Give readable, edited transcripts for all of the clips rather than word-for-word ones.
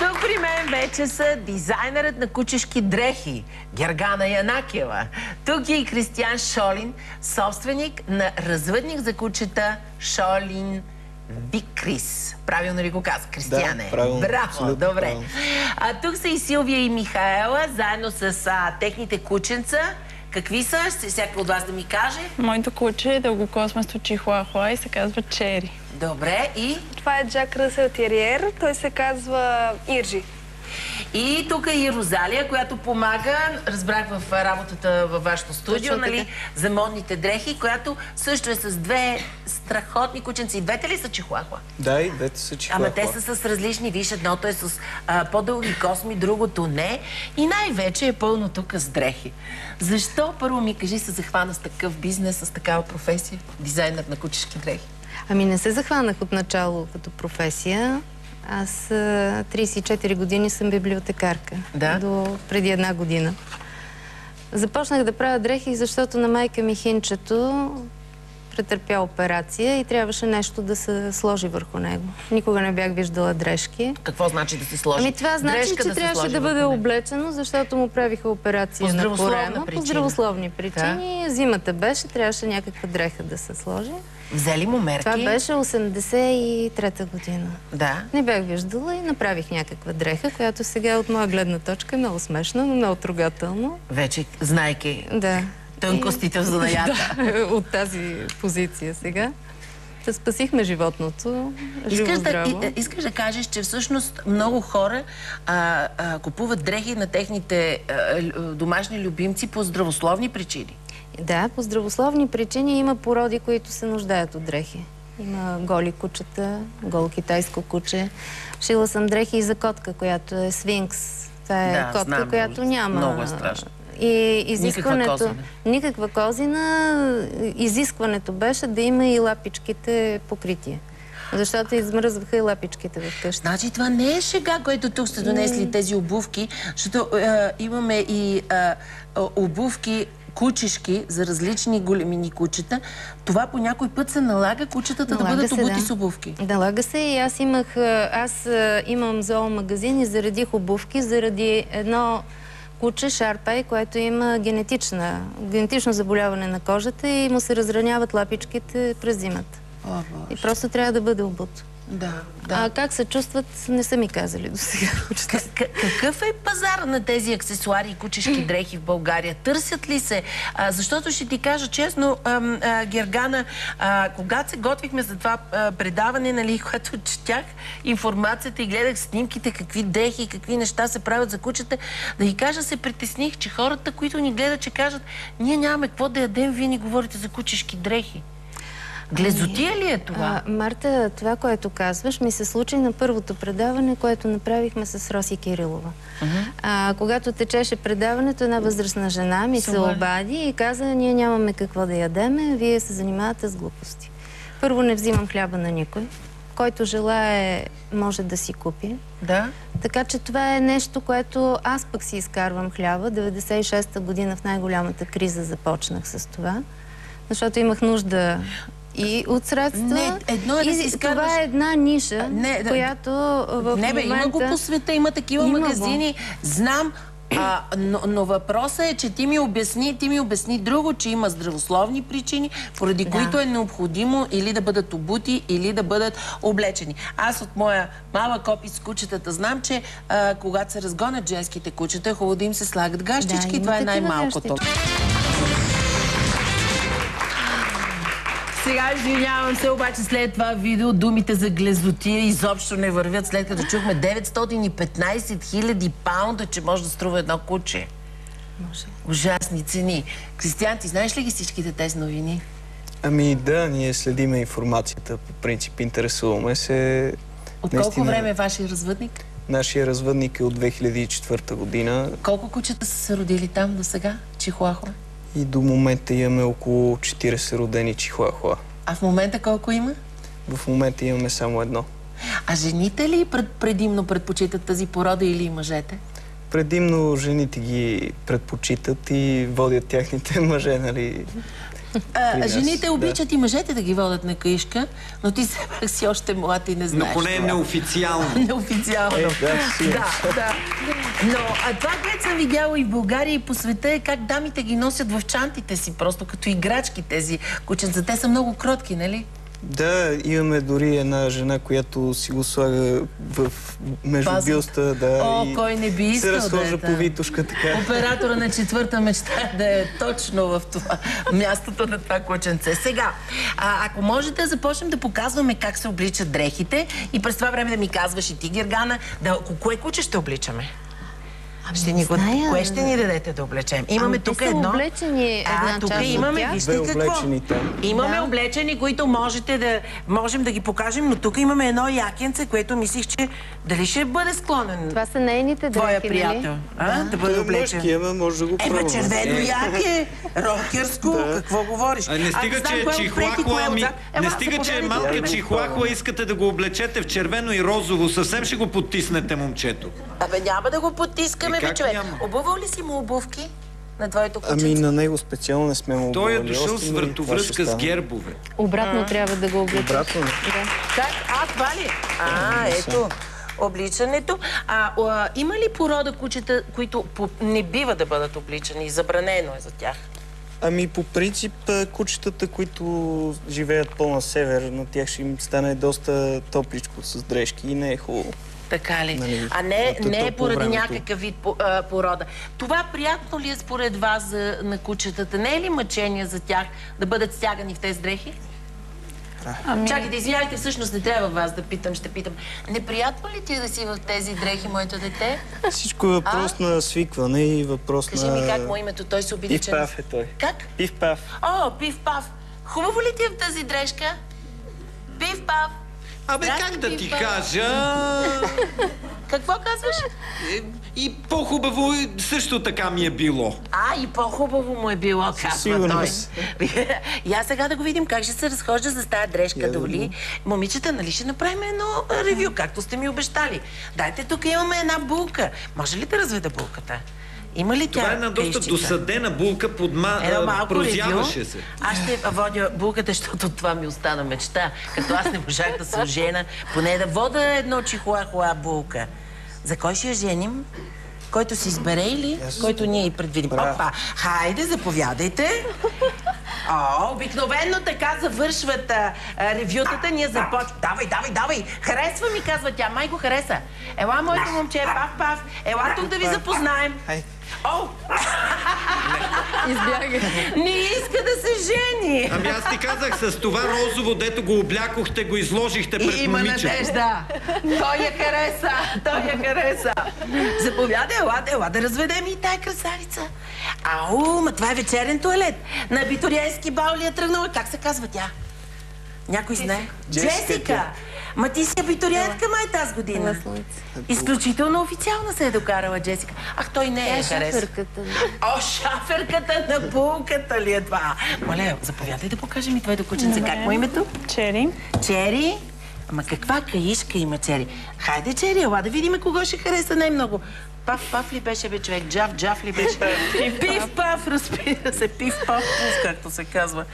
Тук при мен вече са дизайнерът на кучешки дрехи Гергана Янакиева. Тук е и Кристиан Шолин, собственик на развъдник за кучета Шолин Викрис. Правилно ли го каза, Кристияне? Да, правилно. Браво, добре. Правилно. Тук са и Силвия и Михаела, заедно с техните кученца. Какви са? Ще всяка от вас да ми каже. Моето куче е дългокосместо чихуахуа и се казва Чери. Добре, и? Това е Джак Ръсел Териер, той се казва Иржи. И тук е и Розалия, която помага, разбрах в работата във вашето студио, нали, за модните дрехи, която също е с две страхотни кученци. И двете ли са чихуахуа? Да, и двете са чихуахуа. Ама те са с различни, виж, едното е с по-дълги косми, другото не. И най-вече е пълно тук с дрехи. Защо, първо ми кажи, се захвана с такъв бизнес, с такава професия, дизайнер на кучешки дрехи? Ами не се захванах от начало като професия. Аз 34 години съм библиотекарка. Да? До преди една година. Започнах да правя дрехи, защото на майка ми хинчето претърпя операция и трябваше нещо да се сложи върху него. Никога не бях виждала дрежки. Какво значи да се сложи? Ами това значи, че трябваше да бъде облечено, защото му правиха операция на корема. По здравословни причини. Зимата беше, трябваше някаква дреха да се сложи. Взели му мерки? Това беше 83-та година. Да. Не бях виждала и направих някаква дреха, която сега от моя гледна точка е много смешна, но много трогателно. Вече, знайки тънкостите в занаята. Да, от тази позиция сега. Да спасихме животното. Искаш да кажеш, че всъщност много хора купуват дрехи на техните домашни любимци по здравословни причини. Да, по здравословни причини има породи, които се нуждаят от дрехи. Има голи кучета, голо китайско куче. Шила съм дрехи и за котка, която е свинкс. Това е котка, която няма... Много е страшно. И изискването... Никаква козина. Изискването беше да има и лапичките покритие. Защото измръзваха и лапичките в къща. Значи това не е шега, което тук сте донесли тези обувки, защото имаме и обувки кучешки за различни големини кучета. Това по някой път се налага кучетата да бъдат обути с обувки. Налага се и аз имам зоомагазин и заредих обувки заради едно куче, Шарпай, което има генетично заболяване на кожата и му се разраняват лапичките през зимата. И просто трябва да бъде обут. Да. А как се чувстват, не са ми казали до сега. Какъв е пазар на тези аксесуари и кучешки дрехи в България? Търсят ли се? Защото ще ти кажа честно, Гергана, когато се готвихме за това предаване, нали, когато четях информацията и гледах снимките, какви дрехи и какви неща се правят за кучета, да ги кажа, се притесних, че хората, които ни гледат, че кажат, ние нямаме какво да ядем, вие ни говорите за кучешки дрехи. Глезотия ли е това? Марта, това, което казваш, ми се случи на първото предаване, което направихме с Роси Кирилова. Когато течеше предаването, една възрастна жена ми се обади и каза, ние нямаме какво да ядеме, вие се занимавате с глупости. Първо, не взимам хляба на никой. Който желае, може да си купи. Да. Така че това е нещо, което аз пък си изкарвам хляба. 96-та година в най-голямата криза започнах с това, защото имах нужда и от средства. Това е една ниша, която в момента... Има го по света, има такива магазини. Знам, но въпросът е, че ти ми обясни друго, че има здравословни причини, поради които е необходимо или да бъдат обути, или да бъдат облечени. Аз от моя малък опит с кучетата знам, че когато се разгонят женските кучета, е хубаво да им се слагат гащички. Това е най-малкото. Сега извинявам се, обаче след това видео думите за глезотия изобщо не вървят, след като чухме 915 хиляди паунда, че може да струва едно куче. Може. Ужасни цени. Кристиан, ти знаеш ли ги всичките тези новини? Ами да, ние следиме информацията, по принцип интересуваме се. От колко време е вашия развъдник? Нашия развъдник е от 2004 година. Колко кучета са се родили там до сега? Чихуахуа? И до момента имаме около 40 родени чихуахуа. А в момента колко има? В момента имаме само едно. А жените ли предимно предпочитат тази порода или мъжете? Предимно жените ги предпочитат и водят тяхните мъже, нали? нас. Жените обичат и мъжете да ги водят на каишка, но ти все пак си още млад и не знаеш. Но поне неофициално. Неофициално. Да. Но това, което съм видяла и в България, и по света, е как дамите ги носят в чантите си, просто като играчки тези кученца. Те са много кротки, нали? Да, имаме дори една жена, която си го слага между бюста, и кой не би искал се разхожда да по витушка, така. Оператора на четвърта мечта да е точно в това мястото на това кученце. Сега, ако можете да започнем да показваме как се обличат дрехите и през това време да ми казваш и ти, Гергана, кое куче ще обличаме? Кое ще ни дадете да облечем? Имаме тук едно. Облечени една тук част имаме, от тях. вижте какво. Имаме облечени, които можем да ги покажем, но тук имаме едно якенце, което мислих, че дали ще бъде склонен. Това са нейните дрехи, твоя приятел. Да бъде облечен. Мъжки, може да го пробваме. Червено яке, рокерско, какво говориш? Не стига, че е чихуахуа, не стига, че е малка чихуахуа, искате да го облечете в червено и розово, съвсем ще го потиснете, момчето. Няма да го потискаме, бе, човек. Обувал ли си му обувки на твоето кученце? На него специално не сме му обували. Той е дошъл с вратовръзка с гербове. Обратно трябва да го облечем. Обратно? Как? Това ли? Ето. Обличането. Има ли порода кучета, които не бива да бъдат обличани? Забранено е за тях? По принцип, кучетата, които живеят по-на север, на тях ще им стане доста топличко с дрежки и не е хубаво. Така ли? Не е поради някакъв вид порода. Това приятно ли е според вас на кучетата? Не е ли мъчение за тях да бъдат стягани в тези дрехи? Чакайте, извинявайте, всъщност не трябва вас да питам, ще питам. Неприятно ли ти да си в тези дрехи, моето дете? Всичко е въпрос на свикване и въпрос Кажи ми как му името, той се обиди, че... Пив-пав е той. Как? Пив-пав. Пив-пав. Хубаво ли ти е в тази дрежка? Пив-пав. Как да ти кажа? Какво казваш? И по-хубаво също така ми е било. И по-хубаво му е било, казва той. И аз сега да го видим как ще се разхожда за тази дрежка, доли. Момичета, нали ще направим едно ревю, както сте ми обещали. Дайте, тук имаме една булка. Може ли да разведа булката? Има ли тя? Това е една доста досадена булка, прозяваше се. Аз ще водя булката, защото това ми остана мечта. Като аз не можах да се ожена, поне да вода едно чихуахуа булка. За кой ще я женим? Който си избере или който ние и предвидим? Хайде, заповядайте. Обикновено така завършват ревютата. Ние започваме. Давай. Харесва ми, казва тя. Май го хареса. Ела, моето момче, пав. Ела тук да ви запознаем. Избягай. Не иска да се жени. Аз ти казах, с това розово, дето го облякохте, го изложихте пред момичето. Има надежда. Той я хареса. Заповядай, ела да разведем и тая красавица. Това е вечерен туалет. На абитуриентски бал ли е тръгнала? Как се казва тя? Някой знае? Джесика. Ти си абитуриентка май тази година. Изключително официално се е докарала Джесика. Той не е хареса. Шаферката. Шаферката на булката ли е това? Моля, заповядай да покажем и твоето кученце. Как му името? Чери. Чери? Каква каишка има Чери? Хайде, Чери, ела да видим кого ще хареса най-много. Пав ли беше, бе, човек? Джав ли беше? Пив-пав, разбира се. Пив-пав, както се казва.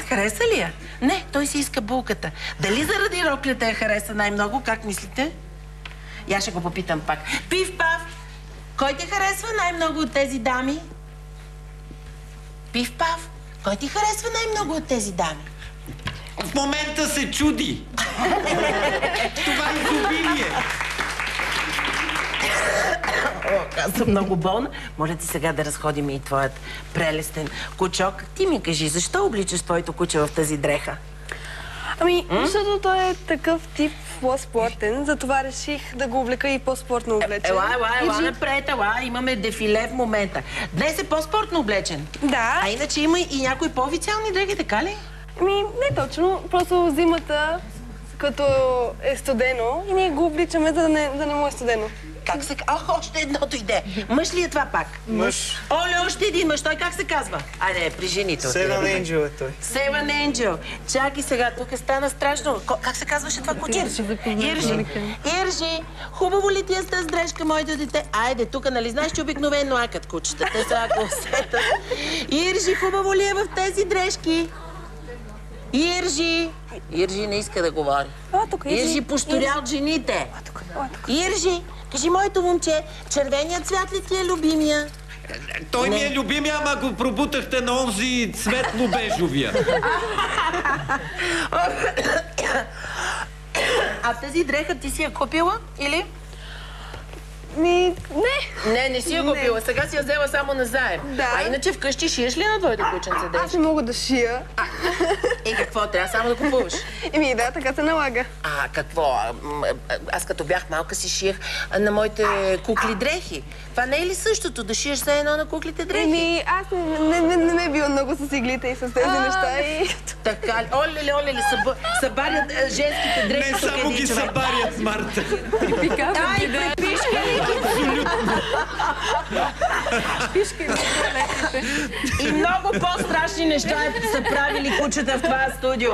Хареса ли я? Не, той си иска булката. Дали заради роклята я хареса най-много? Как мислите? Ще го попитам пак. Пив-пав, кой ти харесва най-много от тези дами? Пив-пав, кой ти харесва най-много от тези дами? В момента се чуди. Това е изобилие. Аз съм много болна. Моля ти сега да разходим и твоят прелестен кучок. Ти ми кажи, защо обличаш твоето куче в тази дреха? Защото той е такъв тип по-спортен, затова реших да го облека и по-спортно облечен. Ела напред, имаме дефиле в момента. Днес е по-спортно облечен. Да. Иначе има и някои по-официални дрехи, така ли? Не точно, просто зимата, като е студено, и ние го обличаме, за да не му е студено. Как се... още едното иде. Мъж ли е това пак? Мъж. Оле, още един мъж. Той как се казва? Айде, при жените. Seven Angel е той. Seven Angel. Чакай сега, тук стана страшно. Как се казваше това куче? Иржи. Иржи, хубаво ли ти е с тази дрежка, моето дете? Айде, тук, нали знаеш, че обикновено акат кучетата, са ако усетат. Иржи, хубаво ли е в тези дрежки? Иржи! Иржи не иска да говори. Иржи пошторя от жените. Иржи, кажи, моето момче, червеният цвят ли ти е любимия? Той ми е любимия, ама го пробутахте на онзи светло-бежовия. А тази дреха ти си я купила, или? Не. Не си я купила. Сега си я взела само на заем. Да. А иначе вкъщи шиеш ли на твоето кученце дрежки? Аз не мога да шия. И какво? Трябва само да купуваш. Да, така се налага. А, какво? Аз като бях малка си шиех на моите кукли дрехи. Това не е ли същото? Да шиеш все едно на куклите дрехи? Аз не ме е била много с иглите и с тези неща. Така ли? Оле, събарят женските дрехи. Не само ги събарят, Марта. Да, и препишкали. Абсолютно. И много по-страшни неща са правили кучета в това студио.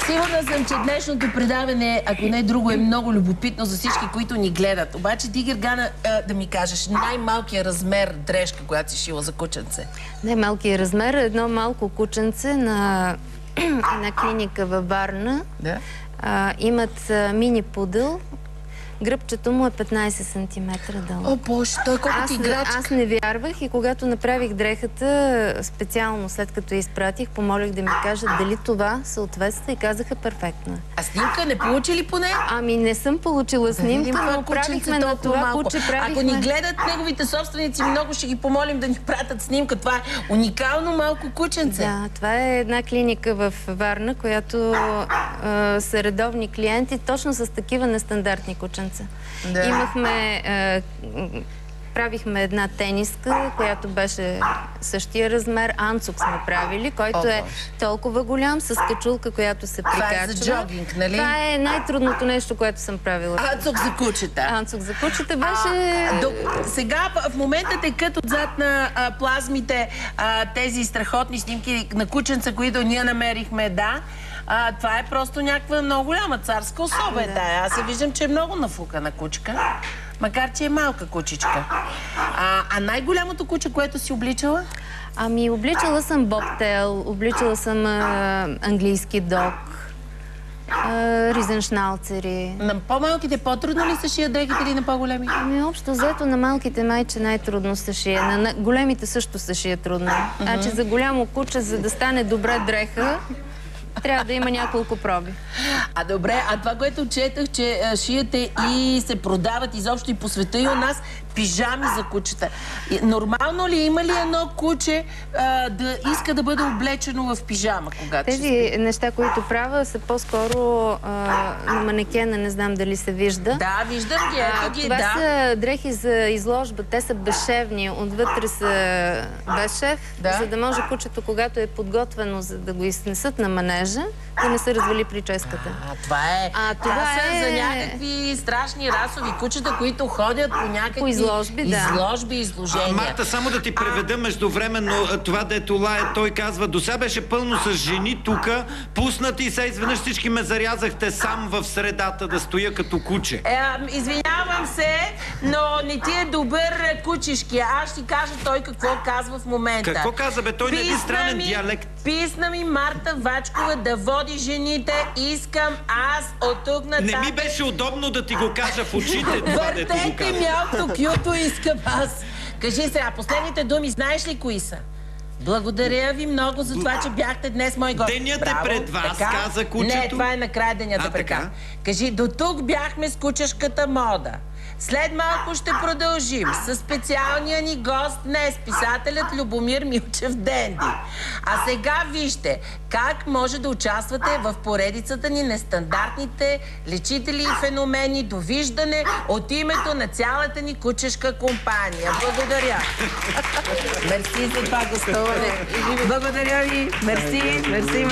Сигурна съм, че днешното предаване, ако не е друго, е много любопитно за всички, които ни гледат. Обаче ти, Гергана, да ми кажеш най-малкият размер дрежка, която си шила за кученце. Най-малкият размер е едно малко кученце на една клиника във Варна. Да. Имат мини пудъл. Гръбчето му е 15 см долу. О, Боже, той колко ти играчка. Аз не вярвах и когато направих дрехата, специално след като я изпратих, помолих да ми кажат дали това съответства и казаха перфектно. А снимка не получи ли поне? Ами не съм получила снимка, но правихме на това куче. Ако ни гледат неговите собственици, много ще ги помолим да ни пратят снимка. Това е уникално малко кученце. Да, това е една клиника в Варна, която са редовни клиенти точно с такива нестандартни кученца. Да. Правихме една тениска, която беше същия размер. Анцук сме правили, който е толкова голям, с качулка, която се прикачва. Това е за джогинг, нали? Това е най-трудното нещо, което съм правила. Анцук за кучета. Анцук за кучета беше... Сега в момента текат отзад на плазмите тези страхотни снимки на кученца, които ние намерихме, да. Това е просто някаква много голяма царска особа е тая. Аз я виждам, че е много нафукана кучка, макар че е малка кучичка. А най-голямото куче, което си обличала? Ами, обличала съм бобтейл, обличала съм английски дог, ризеншнауцери. На по-малките по-трудно ли се шият дрехите или на по-големи? Ами, общо взето на малките майче най-трудно се шие. На големите също се шие трудно. Значи за голямо куче, за да стане добре дреха, трябва да има няколко проби. Добре, това, което четах, че шиете и се продават изобщо и по света и у нас пижами за кучета. Нормално ли има ли едно куче да иска да бъде облечено в пижама, когато тези неща, които правя, са по-скоро на манекена, не знам дали се вижда. Да, виждам ги, ето ги, това са дрехи за изложба, те са безшевни, отвътре са без шев, за да може кучето, когато е подготвено, за да го изнесат на манежа, да не се развали прическата. Това е... Това са за някакви страшни расови кучета, които ходят по някакви изложби, изложения. Марта, само да ти преведа междувременно това, дето лае, той казва, до сега беше пълно с жени тука, пуснати и сега изведнъж всички ме зарязахте сам в средата да стоя като куче. Извинявам се, но не ти е добър кучешки. Аз ще кажа той какво казва в момента. Какво каза, бе? Той не е странен диалект. Писна ми Марта Вачкова да води жените. Искам аз от тук нататък... Не ми беше удобно да ти го кажа в очите, това, дето го казва. Въртете мялко кюто искам аз. Кажи сега, последните думи знаеш ли кои са? Благодаря ви много за това, че бяхте днес мои гости. Денят е пред вас, каза кучето. Не, това е накрая денят е пред вас. Кажи, до тук бяхме с кучешката мода. След малко ще продължим с специалния ни гост днес, писателят Любомир Милчев Денди. А сега вижте как може да участвате в поредицата ни нестандартните лечители и феномени. Довиждане от името на цялата ни кучешка компания. Благодаря. Мерси за това гостуване. Благодаря ви. Мерси.